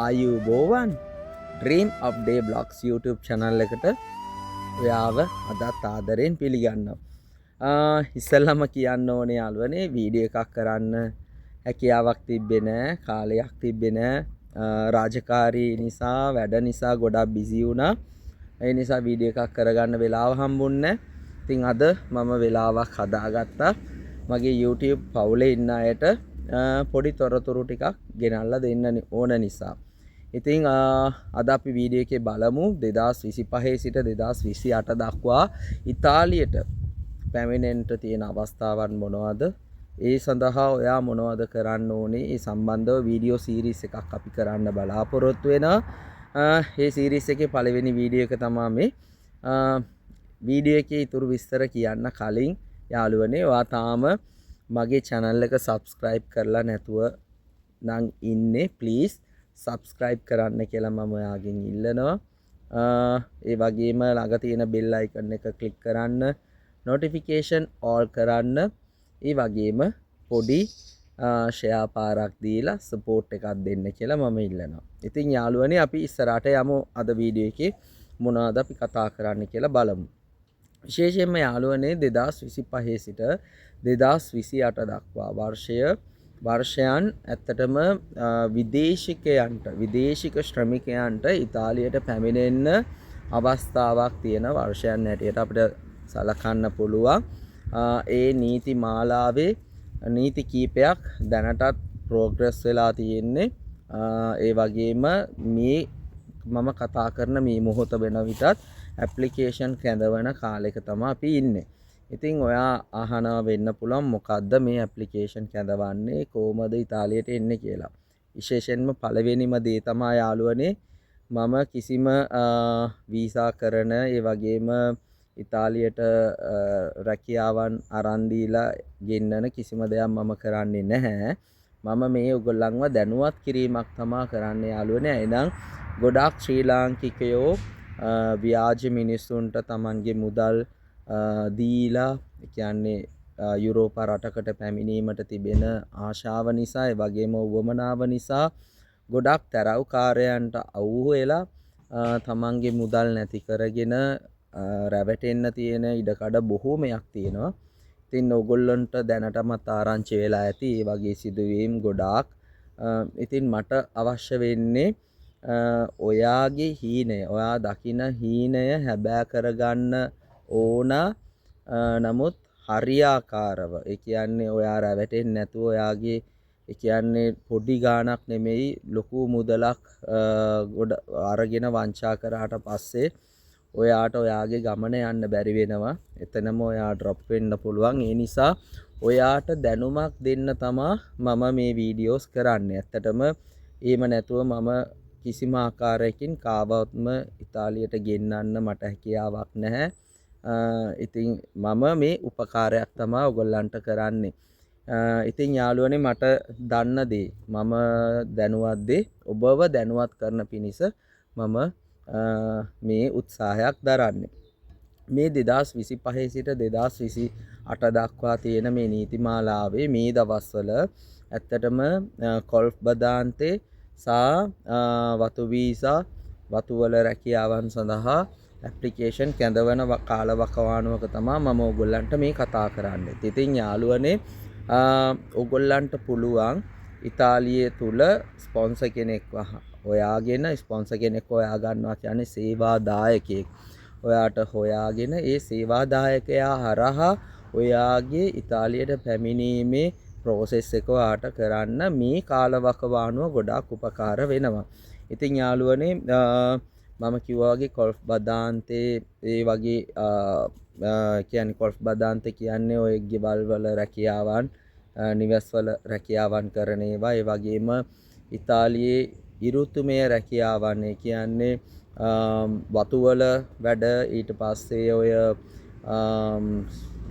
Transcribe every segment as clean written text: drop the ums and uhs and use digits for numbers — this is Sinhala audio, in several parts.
ආයුබෝවන් Dream of Day Vlogs YouTube channel එකට ඔයාව අදත් ආදරෙන් පිළිගන්නවා. ඉස්සෙල්ලාම කියන්න ඕනේ යාළුවනේ වීඩියෝ එකක් කරන්න හැකියාවක් තිබ්බේ නැහැ, කාලයක් තිබ්බේ නැහැ. රාජකාරී නිසා, වැඩ නිසා ගොඩක් බිසි වුණා. ඒ නිසා වීඩියෝ එකක් කරගන්න වෙලාව හම්බුන්නේ නැහැ. ඉතින් අද මම වෙලාවක් හදාගත්තා. මගේ YouTube පවුලේ ඉන්න අයට පොඩි තොරතුරු ටිකක් ගෙනල්ලා දෙන්න ඕන නිසා. ඉතින් අද අපි වීඩියෝ එකේ බලමු 2025 සිට 2028 දක්වා ඉතාලියට පැමිණෙන්න තියෙන අවස්ථාවන් මොනවද? ඒ සඳහා ඔයා මොනවද කරන්න ඕනේ? ඒ සම්බන්ධව වීඩියෝ සීරීස් එකක් අපි කරන්න බලාපොරොත්තු වෙනවා. මේ සීරීස් එකේ පළවෙනි වීඩියෝ එක තමයි මේ. වීඩියෝ එකේ ඉතුරු විස්තර කියන්න කලින් යාළුවනේ ඔයා තාම මගේ channel එක subscribe කරලා නැතුව නම් ඉන්නේ please subscribe කරන්න කියලා මම ඔයාගෙන් ඉල්ලනවා. ඒ වගේම ළඟ තියෙන bell icon එක click කරන්න, notification all කරන්න, ඒ වගේම පොඩි share පාරක් දීලා support එකක් දෙන්න කියලා මම ඉල්ලනවා. ඉතින් යාළුවනේ අපි ඉස්සරහට යමු. අද වීඩියෝ එකේ මොනවද අපි කතා කරන්න කියලා බලමු. විශේෂයෙන්ම යාළුවනේ 2025 සිට 2028 දක්වා වර්ෂයන් ඇත්තටම විදේශික ශ්‍රමිකයන්ට ඉතාලියට පැමිණෙන්න අවස්ථාවක් තියෙන වර්ෂයන් හැටියට අපිට සලකන්න පුළුවන්. ඒ නීති මාලාවේ නීති කීපයක් දැනටත් ප්‍රෝග්‍රස් වෙලා තියෙන්නේ. ඒ වගේම මේ මම කතා කරන මේ මොහොත වෙන විටත් ඇප්ලිකේෂන් කැඳවන කාලෙක තමයි අපි ඉන්නේ. ඉතින් ඔයා අහනවා වෙන්න පුළුවන් මොකද්ද මේ ඇප්ලිකේෂන් කැඳවන්නේ, කොහොමද ඉතාලියට එන්නේ කියලා. විශේෂයෙන්ම පළවෙනිම දේ තමයි යාළුවනේ මම කිසිම වීසා කරන ඒ වගේම ඉතාලියට රැකියාවන් අරන් දීලා ගෙන්නන කිසිම දෙයක් මම කරන්නේ නැහැ. මම මේ ඔයගොල්ලන්ව දැනුවත් කිරීමක් තමයි කරන්නේ යාළුවනේ. එහෙනම් ගොඩාක් ශ්‍රී ලාංකිකයෝ ව්‍යාජ මිනිස්සුන්ට Tamanගේ මුදල් දීලා කියන්නේ යුරෝපා රටකට පැමිණීමට තිබෙන ආශාව නිසා ඒ වගේම උවමනාව නිසා ගොඩක් තරව්කාරයන්ට අවුල් වෙලා Tamanගේ මුදල් නැති කරගෙන රැවටෙන්න තියෙන ඉඩකඩ බොහෝමයක් තියෙනවා. ඉතින් ඕගොල්ලන්ට දැනටමත් ආරංචි වෙලා ඇති මේ වගේ සිදුවීම් ගොඩාක්. ඉතින් මට අවශ්‍ය වෙන්නේ ඔයාගේ හීනය, ඔයා දකින හීනය හැබෑ කරගන්න ඕන. නමුත් හරියාකාරව ඒ කියන්නේ ඔයා රැවටෙන්නේ නැතුව ඔයාගේ ඒ කියන්නේ පොඩි ගාණක් නෙමෙයි ලොකු මුදලක් අරගෙන වංචා කරාට පස්සේ ඔයාට ඔයාගේ ගමන යන්න බැරි වෙනවා. එතනම ඔයා ඩ්‍රොප් වෙන්න පුළුවන්. ඒ නිසා ඔයාට දැනුමක් දෙන්න තමයි මම මේ වීඩියෝස් කරන්නේ. ඇත්තටම එහෙම නැතුව මම කිසිම ආකාරයකින් කාවත්ම ඉතාලියට ගෙන්නන්න මට හැකියාවක් නැහැ. ඉතින් මම මේ උපකාරයක් තමයි ඔයගොල්ලන්ට කරන්නේ. ඉතින් යාළුවනේ මට දන්න දේ මම දැනුවත් දේ ඔබව දැනුවත් කරන පිණිස මම මේ උත්සාහයක් දරන්නේ. මේ 2025 සිට 2028 දක්වා තියෙන මේ නීතිමාලාවේ මේ දවස්වල ඇත්තටම කොල්ෆ් බදාන්තේ සහ වතු වීසා වතුවල රැකියාවන් සඳහා ඇප්ලිකේෂන් කැඳවන කාලවකවානුවක තමයි මම ඔයගොල්ලන්ට මේ කතා කරන්නේ. ඉතින් යාළුවනේ ඔයගොල්ලන්ට පුළුවන් ඉතාලියේ තුල ස්පොන්සර් කෙනෙක් හොයාගෙන ස්පොන්සර් කෙනෙක් හොයා ගන්නවා කියන්නේ සේවාදායකයෙක්. ඔයාට හොයාගෙන ඒ සේවාදායකයා හරහා ඔයාගේ ඉතාලියට පැමිණීමේ ප්‍රොසෙස් එක ඔයාට කරන්න මේ කාලවකවානුව ගොඩාක් උපකාර වෙනවා. ඉතින් යාළුවනේ මම කිව්වා වගේ කොල්ෆ් බදාන්තේ ඒ වගේ කියන්නේ කොල්ෆ් බදාන්තේ කියන්නේ ඔය ගෙවල් වල රැකියාවන්, නිවෙස්වල රැකියාවන් කරන ඒවා. ඒ වගේම ඉතාලියේ ඍතුමය රැකියාවන් කියන්නේ වතුවල වැඩ, ඊට පස්සේ ඔය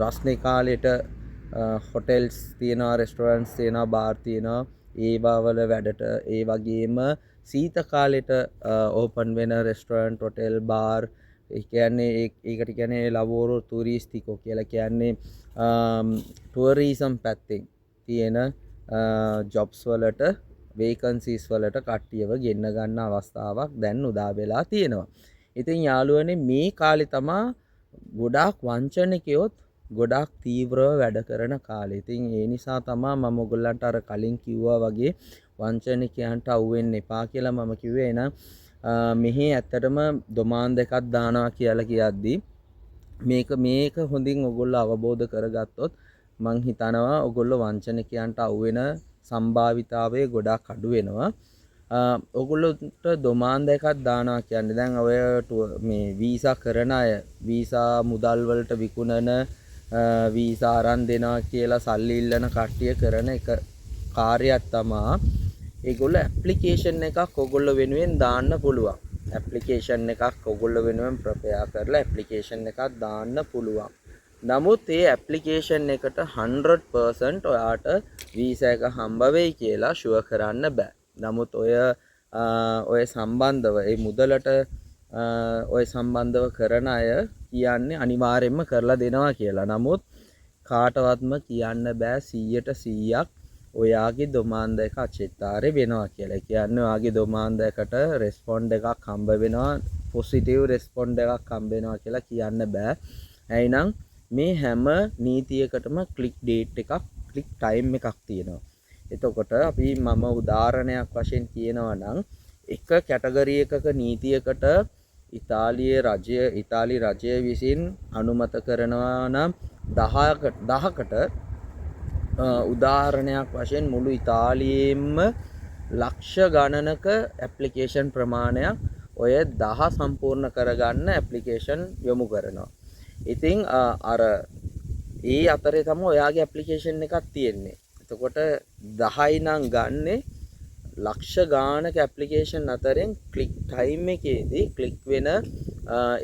රස්නේ කාලෙට හොටෙල්ස් තියෙනවා, රෙස්ටොරන්ට්ස් තියෙනවා, බාර් තියෙනවා, ඒවා වල වැඩට. ඒ වගේම සීත කාලෙට ඕපන් වෙන රෙස්ටොරන්ට්, හොටෙල්, බාර් ඒ කියන්නේ ඒකට කියන්නේ ලවෝරෝ ටුරිස්ටිකෝ කියලා කියන්නේ ටුවරිසම් පැත්තෙන් තියෙන ජොබ්ස් වලට වේකන්සිස් වලට කට්ටියව ගෙන්න ගන්න අවස්ථාවක් දැන් උදා වෙලා තියෙනවා. ඉතින් යාළුවනේ මේ කාලේ තමා ගොඩාක් වංචනිකයොත් ගොඩාක් තීව්‍රව වැඩ කරන කාලේ. ඉතින් ඒ නිසා තමා මම ඔයගොල්ලන්ට අර කලින් කිව්වා වගේ වංචනිකයන්ට අවු වෙන්න එපා කියලා මම කිව්වේ. එහෙනම් මෙහි ඇත්තටම දොමාන් දෙකක් දානවා කියලා කියද්දී මේක හොඳින් ඔයගොල්ලෝ අවබෝධ කරගත්තොත් මං හිතනවා ඔයගොල්ලෝ වංචනිකයන්ට අවු වෙන සම්භාවිතාවය ගොඩාක් අඩු වෙනවා. ඔයගොල්ලොන්ට දොමාන් දෙකක් දානවා කියන්නේ දැන් ඔය මේ වීසා කරන අය වීසා මුදල් වලට විකුණන වීසා අරන් දෙනවා කියලා සල්ලි ඉල්ලන කට්ටිය කරන එක කාර්යයක් තමා ඒගොල්ලෝ ඇප්ලිකේෂන් එකක් ඔයගොල්ලෝ වෙනුවෙන් දාන්න පුළුවන්. ඇප්ලිකේෂන් එකක් ඔයගොල්ලෝ වෙනුවෙන් ප්‍රපෙයාර් කරලා ඇප්ලිකේෂන් එකක් දාන්න පුළුවන්. නමුත් ඒ ඇප්ලිකේෂන් එකට 100% ඔයාට වීසා එක හම්බ වෙයි කියලා ෂුවර් කරන්න බෑ. නමුත් ඔය සම්බන්ධව ඒ මුදලට ඔය සම්බන්ධව කරන අය කියන්නේ අනිවාර්යයෙන්ම කරලා දෙනවා කියලා. නමුත් කාටවත්ම කියන්න බෑ 100% ඔයාගේ දොමාන් දෙක අචිත්තාරේ වෙනවා කියලා. කියන්නේ ඔයාගේ දොමාන් දෙකට රෙස්පොන්ඩ් එකක් හම්බ වෙනවා, පොසිටිව් රෙස්පොන්ඩ් එකක් හම්බ වෙනවා කියලා කියන්න බෑ. එහෙනම් මේ හැම නීතියකටම ක්ලික් ඩේට් එකක්, ක්ලික් ටයිම් එකක් තියෙනවා. එතකොට අපි මම උදාහරණයක් වශයෙන් කියනවා නම් එක කැටගරි එකක නීතියකට ඉතාලි රජය විසින් අනුමත කරනවා නම් 10කට උදාහරණයක් වශයෙන් මුළු ඉතාලියෙම ලක්ෂ ගණනක ඇප්ලිකේෂන් ප්‍රමාණයක් ඔය 10 සම්පූර්ණ කරගන්න ඇප්ලිකේෂන් යොමු කරනවා. ඉතින් අර ඒ අතරේ තමයි ඔයාගේ ඇප්ලිකේෂන් එකක් තියෙන්නේ. එතකොට 10යි නම් ගන්නේ ලක්ෂ ගානක ඇප්ලිකේෂන් අතරින් ක්ලික් ටයිම් එකේදී ක්ලික් වෙන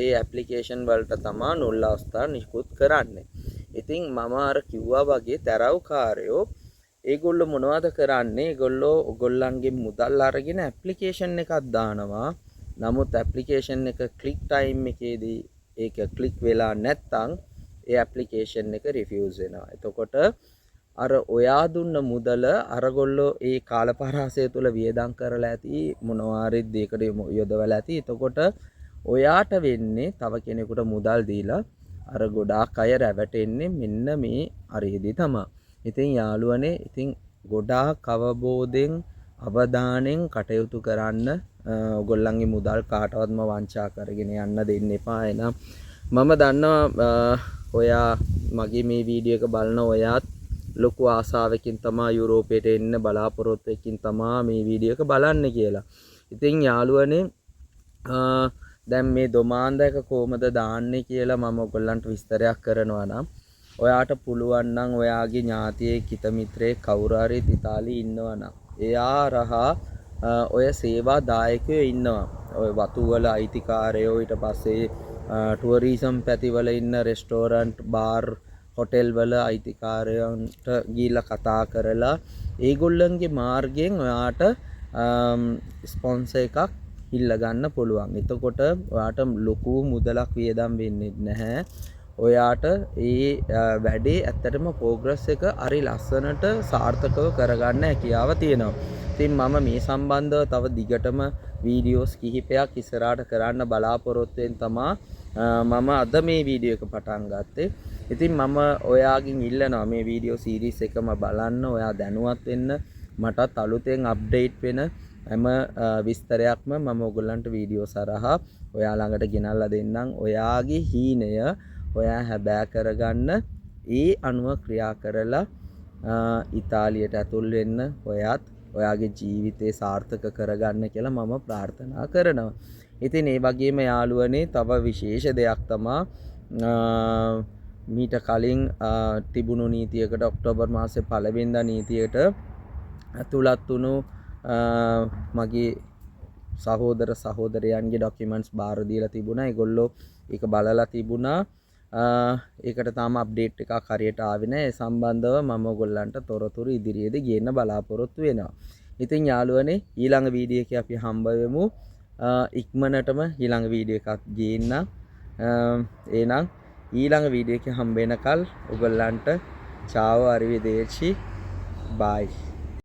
ඒ ඇප්ලිකේෂන් වලට තමයි නුල් අවස්ථා නිකුත් කරන්නේ. ඉතින් මම අර කිව්වා වගේ තරව්කාරයෝ ඒගොල්ලෝ මොනවද කරන්නේ? ඒගොල්ලෝ ඔයගොල්ලන්ගේ මුදල් අරගෙන ඇප්ලිකේෂන් එකක් දානවා. නමුත් ඇප්ලිකේෂන් එක ක්ලික් ටයිම් එකේදී ඒක ක්ලික් වෙලා නැත්නම් ඒ ඇප්ලිකේෂන් එක රිෆියුස් වෙනවා. එතකොට අර ඔයා දුන්න මුදල අරගොල්ලෝ ඒ කාලපරාසය තුල වියදම් කරලා ඇති මොනවාරි දෙයකට යොදවලා ඇති. එතකොට ඔයාට වෙන්නේ තව කෙනෙකුට මුදල් දීලා අර ගොඩාක් අය රැවටෙන්නේ මෙන්න මේ අරෙහිදී තමයි. ඉතින් යාළුවනේ ඉතින් ගොඩාක් අවබෝධයෙන් අවධානයෙන් කටයුතු කරන්න. ඔයගොල්ලන්ගේ මුදල් කාටවත්ම වංචා කරගෙන යන්න දෙන්න එපා. එහෙනම් මම දන්නවා ඔයා මගේ මේ වීඩියෝ එක බලන ඔයාත් ලොකු ආසාවකින් තමයි යුරෝපයට එන්න බලාපොරොත්තුවකින් තමයි මේ වීඩියෝ එක බලන්නේ කියලා. ඉතින් යාළුවනේ දැන් මේ දොමාන් දෙක කොහමද දාන්නේ කියලා මම ඔයගොල්ලන්ට විස්තරයක් කරනවා නම් ඔයාට පුළුවන් නම් ඔයාගේ ඥාතියෙක් හිත මිත්‍රයෙක් කවුරු හරි ඉතාලියේ ඉන්නවා නම් එයා රහා ඔය සේවා දායකයෝ ඉන්නවා. ඔය වතුවල අයිතිකාරයෝ ඊට පස්සේ ටුවරිසම් පැතිවල ඉන්න රෙස්ටෝරන්ට් බාර් හොටෙල් වල අයිතිකාරයන්ට ගිහිල්ලා කතා කරලා ඒගොල්ලන්ගේ මාර්ගයෙන් ඔයාට ස්පොන්සර් එකක් ඉල්ල ගන්න පුළුවන්. එතකොට ඔයාට ලොකු මුදලක් වියදම් වෙන්නේ නැහැ. ඔයාට ඒ වැඩේ ඇත්තටම ප්‍රෝග්‍රස් එක හරි ලස්සනට සාර්ථකව කරගන්න හැකියාව තියෙනවා. ඉතින් මම මේ සම්බන්ධව තව දිගටම වීඩියෝස් කිහිපයක් ඉස්සරහට කරන්න බලාපොරොත්තු වෙන තමා මම අද මේ වීඩියෝ එක පටන් ගත්තේ. ඉතින් මම ඔයාගෙන් ඉල්ලනවා මේ වීඩියෝ සීරීස් එකම බලන්න. ඔයා දැනුවත් වෙන්න. මටත් අලුතෙන් අප්ඩේට් වෙන හැම විස්තරයක්ම මම ඔයගොල්ලන්ට වීඩියෝ සරහා ඔයා ළඟට ගෙනල්ලා දෙන්නම්. ඔයාගේ හීනය ඔයා හැබෑ කරගන්න ඒ අනුව ක්‍රියා කරලා ඉතාලියට ඇතුල් වෙන්න ඔයාත් ඔයාගේ ජීවිතේ සාර්ථක කරගන්න කියලා මම ප්‍රාර්ථනා කරනවා. ඉතින් ඒ වගේම යාළුවනේ තව විශේෂ දෙයක් තමයි මීට කලින් තිබුණු නීතියකට ඔක්තෝබර් මාසේ 1 වෙනිදා නීතියට ඇතුළත් වුණු මගේ සහෝදර සහෝදරයන්ගේ ඩොකියුමන්ට්ස් බාර දීලා තිබුණා. ඒගොල්ලෝ ඒක බලලා තිබුණා. ඒකට තාම අප්ඩේට් එකක් හරියට ආවේ නැහැ. ඒ සම්බන්ධව මම ඔයගොල්ලන්ට තොරතුරු ඉදිරියේදී ගේන්න බලාපොරොත්තු වෙනවා. ඉතින් යාළුවනේ ඊළඟ වීඩියෝ එකේ අපි හම්බ වෙමු. ඉක්මනටම ඊළඟ වීඩියෝ එකක් ගේන්න. එහෙනම් ඊළඟ වීඩියෝ එකේ හම්බ වෙනකල් ඔයගොල්ලන්ට චාව අරිවිදේචි බයි.